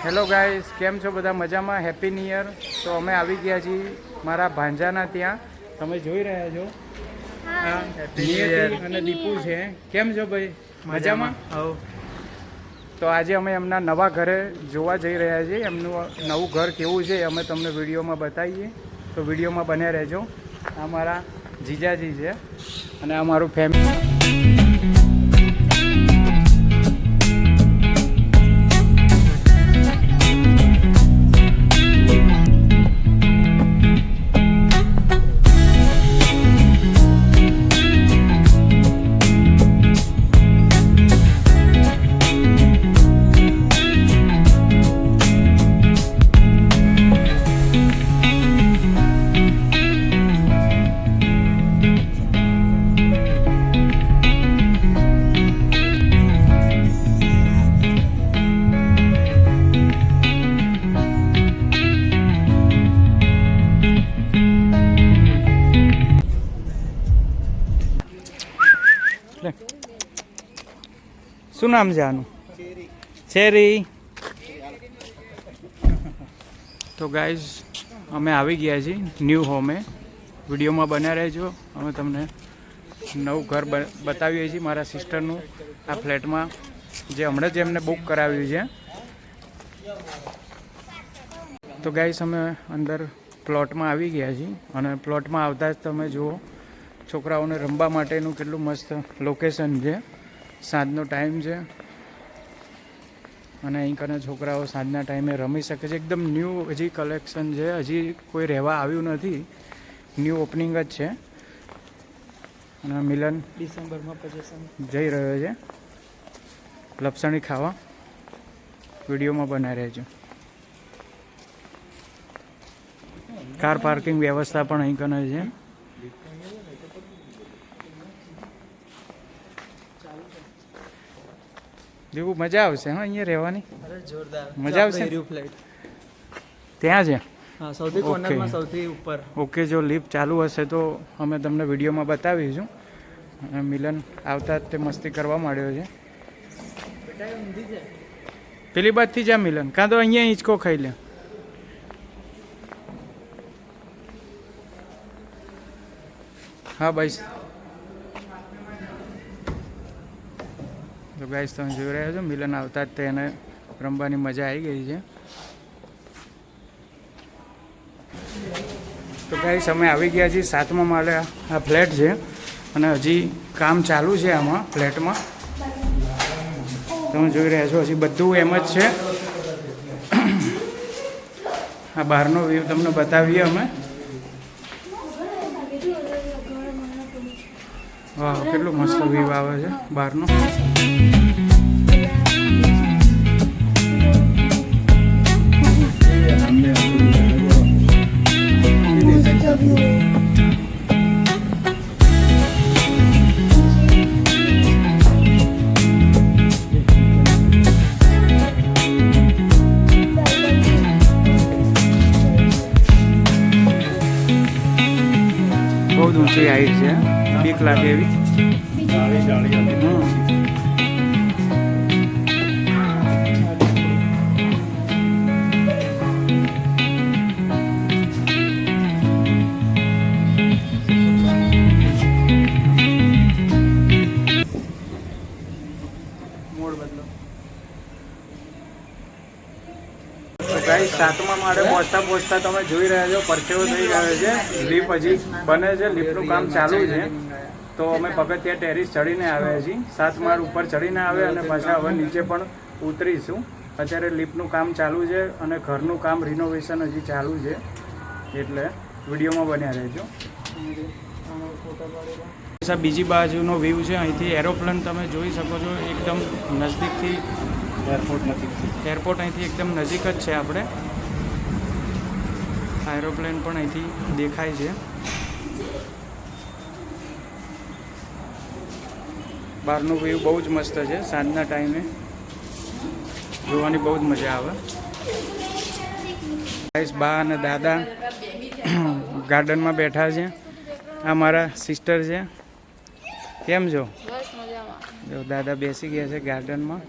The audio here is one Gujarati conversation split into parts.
હેલો ગાઈસ, કેમ છો બધા? મજામાં? Happy new year. તો અમે આવી ગયા છીએ મારા ભાંજાના ત્યાં. તમે જોઈ રહ્યા છો નિયતિ અને દીપુ છે. કેમ છો ભાઈ? મજામાં? તો આજે અમે એમના નવા ઘરે જોવા જઈ રહ્યા છીએ. એમનું નવું ઘર કેવું છે અમે તમને વિડીયોમાં બતાવીએ, તો વિડીયોમાં બન્યા રહેજો. આ મારા જીજાજી છે અને આ મારું ફેમિલી. શું નામ છે આનું? ચેરી. તો ગાઈઝ અમે આવી ગયા છીએ ન્યૂ હોમે. વિડીયોમાં બન્યા રહેજો. અમે તમને નવું ઘર બતાવીએ છીએ મારા સિસ્ટરનું આ ફ્લેટમાં, જે હમણાં જ એમને બુક કરાવ્યું છે. તો ગાઈઝ અમે અંદર પ્લોટમાં આવી ગયા છીએ અને પ્લોટમાં આવતા જ તમે જુઓ છોકરાઓને રમવા માટેનું કેટલું મસ્ત લોકેશન છે. સાંજનો ટાઈમ છે અને અહીં કને છોકરાઓ સાંજના ટાઈમે રમી શકે છે. એકદમ ન્યૂ હજી કલેક્શન છે, હજી કોઈ રહેવા આવ્યું નથી, ન્યૂ ઓપનિંગ જ છે. અને મિલન ડિસેમ્બરમાં જઈ રહ્યો છે લપસણી ખાવા. વિડીયોમાં બનાવી રહેજો. કાર પાર્કિંગ વ્યવસ્થા પણ અહીં કને છે. જેવું મજા આવશે હા અહીંયા રહેવાની. જોરદાર મજા આવશે. ત્યાં છે સૌથી કોર્નરમાં, સૌથી ઉપર. ઓકે, જો લિફ્ટ ચાલુ હશે તો અમે તમને વિડીયોમાં બતાવીશું. અને મિલન આવતા જ તે મસ્તી કરવા માંડ્યો છે. પેલી બાજુથી જા મિલન, કાં તો અહીંયા હિંચકો ખાઈ લે. હા ભાઈ. તો ગાઈસ તમે જોઈ રહ્યા છો મિલન આવતા જ તેને રમવાની મજા આવી ગઈ છે. તો ગાઈસ અમે આવી ગયા છીએ 7મા માળે. આ ફ્લેટ છે અને હજી કામ ચાલુ છે આમાં ફ્લેટમાં. તમે જોઈ રહ્યા છો હજી બધું એમ જ છે. આ બહારનો વ્યૂ તમને બતાવીએ અમે. વાહ, કેટલું મસ્ત વ્યૂ આવે છે બહારનો. બહુ ઊંચી હાઈટ છે, બીક લાગે એવી. ગાઈસ 7મા માળે પહોંચતા તમે જોઈ રહ્યા છો પરસેવો થઈ રહ્યો છે. લિફ્ટ હજી બને છે, લિફ્ટનું કામ ચાલુ છે. તો અમે પગથિયા ટેરિસ ચડીને આવ્યા છીએ. 7 માળ ઉપર ચડીને આવ્યા અને પાછા હવે નીચે પણ ઉતરીશું. અત્યારે લિફ્ટનું કામ ચાલુ છે અને ઘરનું કામ રિનોવેશન હજી ચાલુ છે, એટલે વિડીયોમાં બન્યા રહેજો. બીજી બાજુનો વ્યૂ છે. અહીંથી એરોપ્લેન તમે જોઈ શકો છો એકદમ નજદીકથી. એરપોર્ટ અહીંથી એકદમ નજીક જ છે આપણે. એરોપ્લેન પણ અહીંથી દેખાય છે. બહારનું વ્યૂ બહુ જ મસ્ત છે. સાંજના ટાઈમે જોવાની બહુ જ મજા આવે. બા અને દાદા ગાર્ડનમાં બેઠા છે. આ મારા સિસ્ટર છે. કેમ છો? જો દાદા બેસી ગયા છે ગાર્ડનમાં.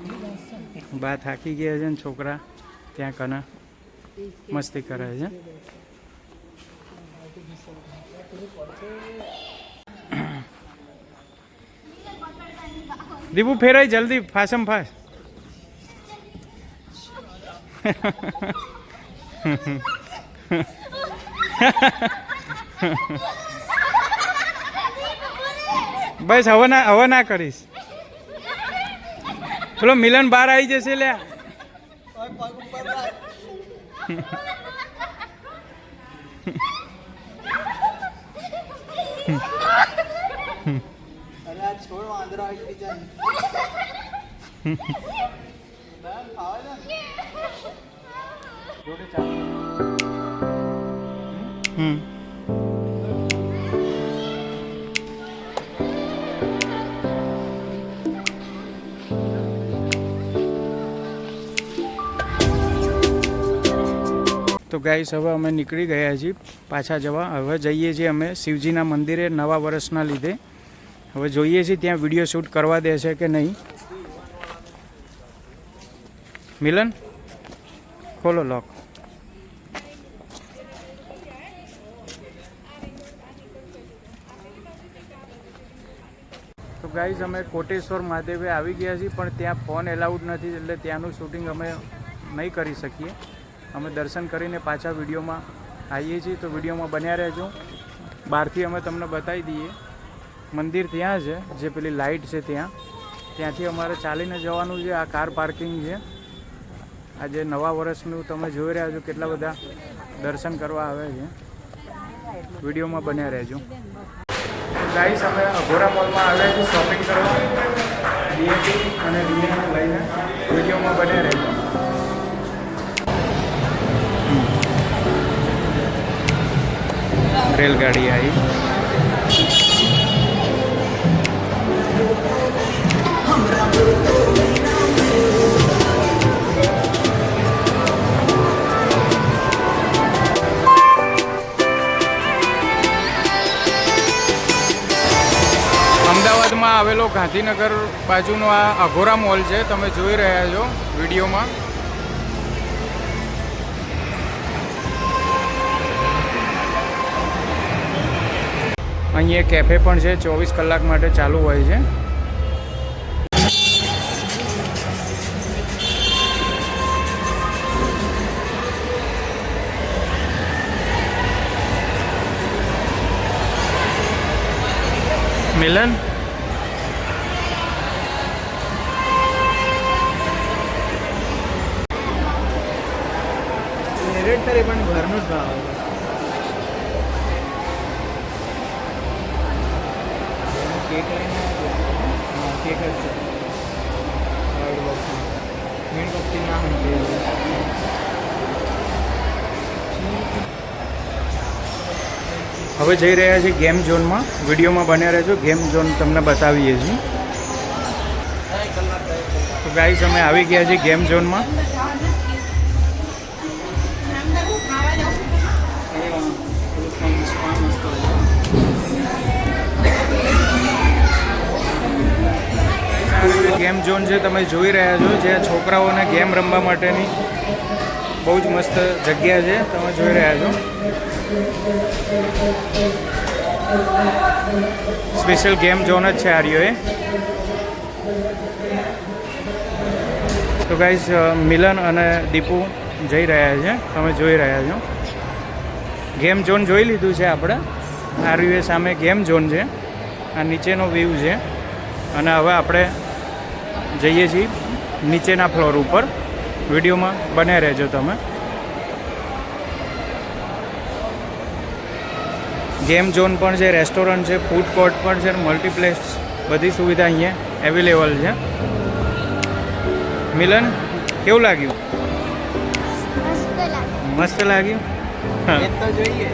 બા થાકી ગયા છે ને છોકરા ત્યાં કને મસ્તી કરે છે. દીપુ ફેરાય જલ્દી ફાસમ ફાસ. બસ હવે ના કરીશ. પેલો મિલન બહાર આવી જશે લે. તો ગાઈસ હવે અમે નીકળી ગયા છીએ પાછા જવા. હવે જઈએ છીએ અમે શિવજીના મંદિરે નવા વર્ષના લીધે. હવે જોઈએ છીએ ત્યાં વિડીયો શૂટ કરવા દેશે કે નહીં. મિલન ખોલો લોક. તો ગાઈસ અમે કોટેશ્વર મહાદેવે આવી ગયા છીએ, પણ ત્યાં ફોન એલાઉડ નથી, એટલે ત્યાંનું શૂટિંગ અમે નહીં કરી શકીએ. અમે દર્શન કરીને પાછા વિડીયોમાં આવીએ છીએ, તો વિડીયોમાં બન્યા રહેજો. બહારથી અમે તમને બતાવી દઈએ. મંદિર ત્યાં છે, જે પેલી લાઇટ છે ત્યાંથી અમારે ચાલીને જવાનું છે. આ કાર પાર્કિંગ છે. આજે નવા વર્ષનું તમે જોઈ રહ્યા છો કેટલા બધા દર્શન કરવા આવે છે. વિડીયોમાં બન્યા રહેજો. ગાઈસ અમે અઘોરા મોલમાં આવ્યા છીએ શોપિંગ કરવા. ડીએપી અને ડીએને લઈને વિડીયોમાં બન્યા રહેજો. રેલગાડી આવી. અમદાવાદમાં આવેલો ગાંધીનગર બાજુનો આ અઘોરા મોલ છે. તમે જોઈ રહ્યા છો વિડીયોમાં. અહીંયા કેફે પણ છે, 24 કલાક માટે ચાલુ હોય છે. મિલન રેટ તારે પણ ઘરનું જ ભાવ કેક લઈને કેક જ છે. મીણબત્તી ના હોય. હવે જઈ રહ્યા છીએ ગેમ ઝોનમાં. વિડીયોમાં બન્યા રહેજો. ગેમ ઝોન તમને બતાવીએ છીએ. તો ગાઈસ અમે આવી ગયા છીએ ગેમ ઝોનમાં. ગેમ ઝોન છે, તમે જોઈ રહ્યા છો, જે છોકરાઓને ગેમ રમવા માટેની બહુ જ મસ્ત જગ્યા છે. તમે જોઈ રહ્યા છો. સ્પેશિયલ ગેમ ઝોન જ છે આર્યોએ. તો ગાઈસ મિલન અને દીપુ જઈ રહ્યા છે. તમે જોઈ રહ્યા છો. ગેમ ઝોન જોઈ લીધું છે આપણે. આર્યુએ સામે ગેમ ઝોન છે. આ નીચેનો વ્યૂ છે. અને હવે આપણે જઈએ છીએ નીચેના ફ્લોર ઉપર. વિડીયોમાં બન્યા રહેજો તમે. ગેમ ઝોન પણ છે, રેસ્ટોરન્ટ છે, ફૂડ કોર્ટ પણ છે, મલ્ટીપ્લેક્સ બધી સુવિધા અહીંયા અવેલેબલ છે. મિલન કેવું લાગ્યું? મસ્ત લાગ્યું. તો જોઈએ.